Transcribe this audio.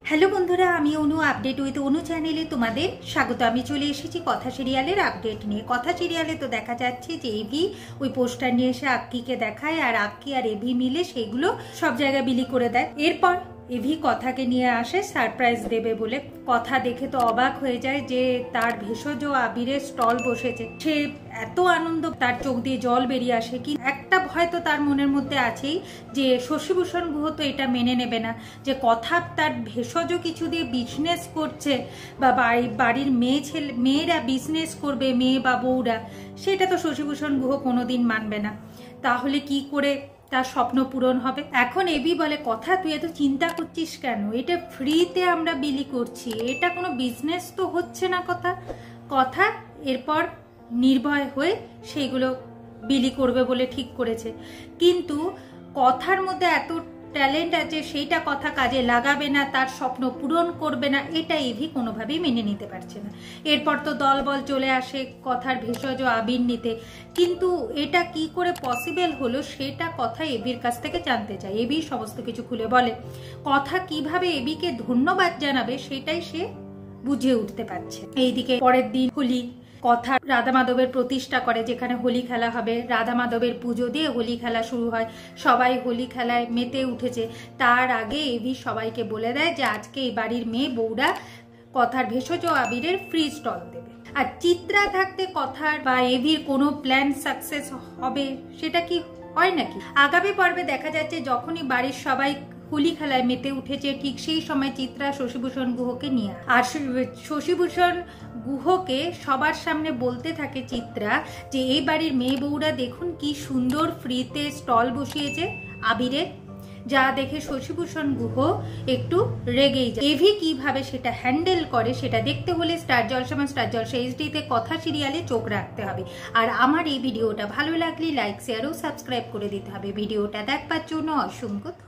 Hello বন্ধুরা, আমি অনু update with অনু চ্যানেলে তোমাদের স্বাগত। আমি চলে এসেছি কথা সিরিয়ালের আপডেট নিয়ে। কথা সিরিয়ালে তো দেখা যাচ্ছে যে এভি ওই পোস্টার নিয়ে এসে আক্কিকে দেখায়, আর আক্কি আর এভি মিলে সেগুলো সব জায়গায় বিলি করে দেয়। এরপর এভি কথাকে নিয়ে আসে সারপ্রাইজ দেবে বলে। কথা দেখে তো অবাক হয়ে যায় যে তার ভেষজ আবিরের স্টল বসেছে। সে এত আনন্দ, তার চোখ দিয়ে জল বেরিয়ে আসে। কি একটা ভয় তো তার মনের মধ্যে আছেই যে শশীভূষণ গুহ তো এটা মেনে নেবে না যে কথা তার ভেষজ কিছু দিয়ে বিজনেস করছে, বা বাড়ির মেয়েরা বিজনেস করবে, মেয়ে বা বউরা, সেটা তো শশীভূষণ গুহ কোনোদিন মানবে না। তাহলে কি করে তার স্বপ্ন পূরণ হবে? এখন এবি বলে, কথা তুই এত চিন্তা করছিস কেন? এটা ফ্রিতে আমরা বিলি করছি, এটা কোনো বিজনেস তো হচ্ছে না। কথা এরপর নির্ভয় হয়ে সেইগুলো বিলি করবে বলে ঠিক করেছে। কিন্তু কথার মধ্যে এত ট্যালেন্ট আছে, সেইটা কথা কাজে লাগাবে না, তার স্বপ্ন পূরণ করবে না, এটা এভি কোনোভাবেই মেনে নিতে পারছে না। এরপর তো দলবল চলে আসে কথার ভেষজ আবির নিতে। কিন্তু এটা কি করে পসিবল হলো সেটা কথা এভির কাছ থেকে জানতে চায়। এভি সমস্ত কিছু খুলে বলে। কথা কিভাবে এভিকে ধন্যবাদ জানাবে সেটাই সে বুঝে উঠতে পারছে। এইদিকে পরের দিন হোলি। কথা রাধা মাধবের প্রতিষ্ঠা করে, যেখানে হোলি খেলা হবে। রাধা মাধবের পুজো দিয়ে হোলি খেলা শুরু হয়। সবাই হোলি খেলায় মেতে উঠেছে। তার আগে এভি সবাইকে বলে দেয় যে আজকে এই বাড়ির মেয়ে বউরা কথার ভেষজ আবিরের ফ্রি স্টল দেবে। আর চিত্রা থাকতে কথার বা এভির কোনো প্ল্যান সাকসেস হবে সেটা কি হয় নাকি? আগামী পর্বে দেখা যাচ্ছে যখনই বাড়ির সবাই হোলি খেলায় মেতে উঠেছে, ঠিক সেই সময় চিত্রা শশীভূষণ গুহকে নিয়ে, আর শশীভূষণ গুহকে সবার সামনে বলতে থাকে চিত্রা যে এই বাড়ির মেয়ে বউরা দেখুন কি সুন্দর ফ্রিতে স্টল বসিয়েছে আবিরের, যা দেখে শশীভূষণ গুহ একটু রেগেই যায়। এভি কিভাবে সেটা হ্যান্ডেল করে সেটা দেখতে হলে স্টার জলসা স্টার জলসা এইচডিতে কথা সিরিয়ালে চোখ রাখতে হবে। আর আমার এই ভিডিওটা ভালো লাগলে লাইক, শেয়ার ও সাবস্ক্রাইব করে দিতে হবে। ভিডিওটা দেখবার জন্য অসংখ্য